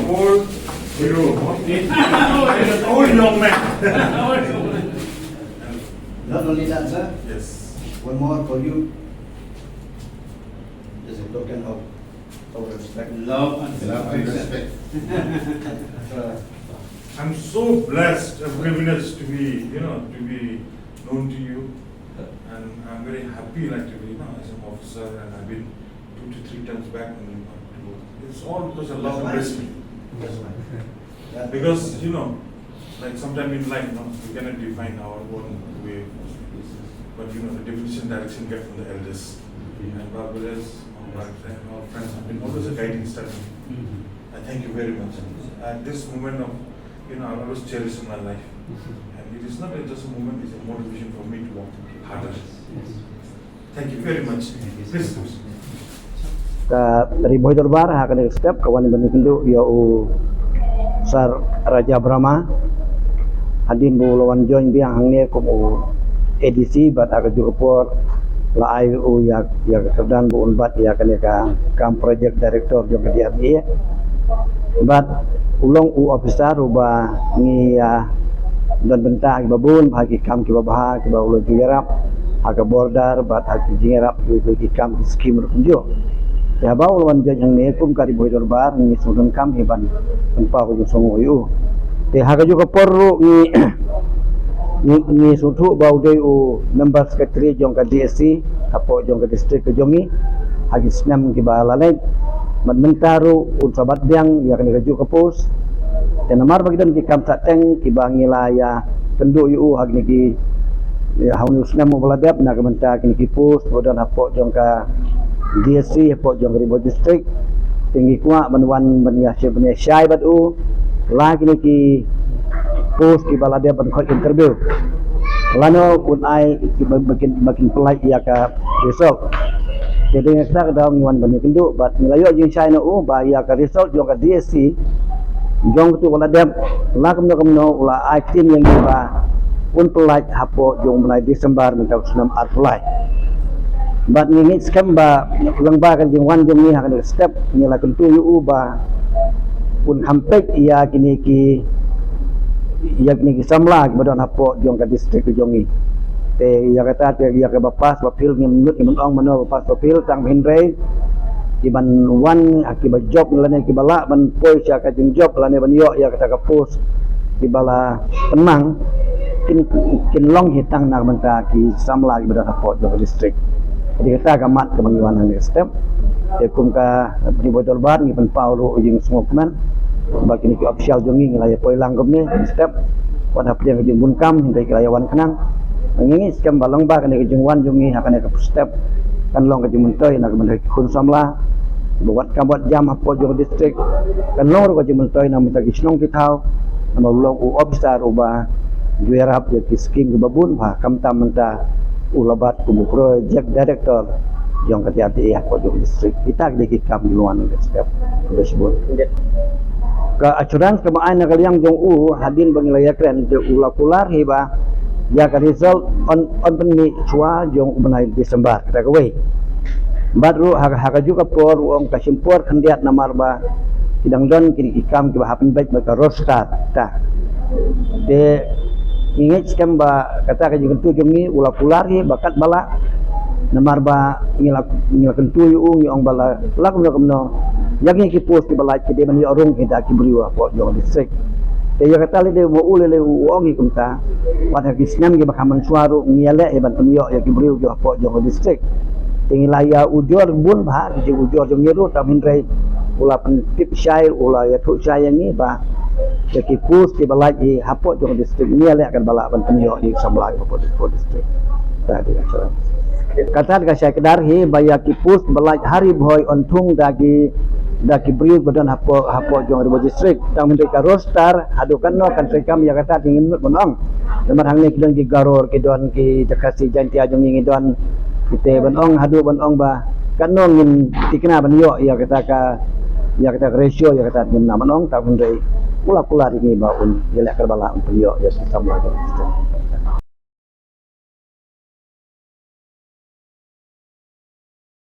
Old hero. Old young man. Not only that, sir, Yes. one more for you. As a token of respect. Love and respect. I'm so blessed and privileged to be, to be known to you, and I'm very happy, like to be, as an officer, and I've been 2 to 3 times back. It's all because of love and respect. That's right. Because like sometimes in life, we cannot define our own way, but the definition, direction get from the elders. And Barbaras, all friends have been always a guiding star. I thank you very much. At this moment of, I always cherish in my life. And it is not just a moment, it's a motivation for me to work harder. Thank you very much. Please. Dari Boy Dorbar akan step kawan yang bendu yaitu Sar Raja Brahma hadin bu lawan join biang hangne kum edisi bat aga jurupor la ai ya kedan bu unbat ya kan kam project director jong dia bi bat ulong officer uba ni ya dan bentak babun bagi kam ki babah ki ulo jugarap aga border bat haki jingarap ki kam skim runjo ya bau lawan jang ne kum kari Boy Dorbar ni sudun kam heban empa ko songo yu te haga juga perlu ni sutu bau de member secretary jong ka DSC apo jong ka district ke jongi hagi snam ki balale mentaru usabat biang ya kan kaju ke pos te namar bagi dan ki kam sateng ki bangila ya pendu yu hagi ki ya haunu snam mo baladap na kamenta ki pos bodan apo jong ka DSC apo jong ribo district tinggi kuat banwan banyasya syai batu lagi ni ki post ki balade ban khot interview lano kun ai ki makin pelai ia ka result jadi ngasa ka daw ngwan ban kendu bat ngelayo jing syai no ba ia ka result jong ka DSC jong tu balade la kamno ula ai tim yang ba pun pelai hapo jong mulai Desember mentau senam arfulai bat ngingit skam ba langba kan jing wan jong ni hakan step ni la kentu yu ba pun hampek ia kini ki samla ki badan hapo jong ka district jongi te ia kata te ia ka bapas bapil ni menut ni menong mano bapas bapil tang hindre ki ban wan akiba job lane ki bala ban poi sia ka jing job lane ban yo ia kata ka post ki bala tenang kin long hitang nak menta ki samla ki badan hapo jong ka district jadi kita gamat ke bangiwan hang step ya kum ka di Boy Dorbar ni pen Paulo ujing semua keman bagi ni official jongi ngelaya poilang kum ni step pada pilihan ke jung kam hingga ke layawan kenang ngingi skam balong ba kan ke jung wan jongi akan ke step kan long ke jung mentoi nak ke kun samla buat kabuat jam apo jong district kan long ke jung mentoi nak minta kisnong kitau nama ulong officer uba juerap ya kisking ke babun ba kam tam menta ulabat kubu project director yang ketiati ko jong district kita di kam di luar ng step disebut ke acuran kemaan na kaliang jong hadin bangilaya kren te ulakular hiba ya ka result on penmi chua jong ubenai Desember kata kawai badru haga juga por uang kasimpor kandiat namar ba idang don kini ikam ki happen baik maka roster ta de ingit skam ba kata ka jong tu jong ni ulakular hi bakat bala namar ba ngilak tu yu ong bala lak no yang ki post ki bala ki de man yorong kita ki briwa po jong district te ya kata le de wo ule uong ki kumta pada ki snam ki bakaman suaru ngiale e ban yo ya ki briwa jo po jong district tingilaya ujor bun ba ki ujor jong ngiru ta minre ula pentip syair ula ya tu syair ni ba ya ki post ki bala ki hapo jong district ngiale akan bala ban yo di samla po district tadi acara kata ka saya kedar hi baya ki pus belaj hari boy ontung dagi briu badan hapo jong ribo district tang mendeka roster hadukan no kan sekam ya kata tingin nut bonong lemar hang ni kidon ki garor kidon ki jakasi janti ajong ngi don kite bonong hadu bonong ba kan no ngin tikna ban yo ya kata ratio ya kata ngin na bonong ta mendei pula-pula ini baun jelek kerbala untuk yo ya sistem lagi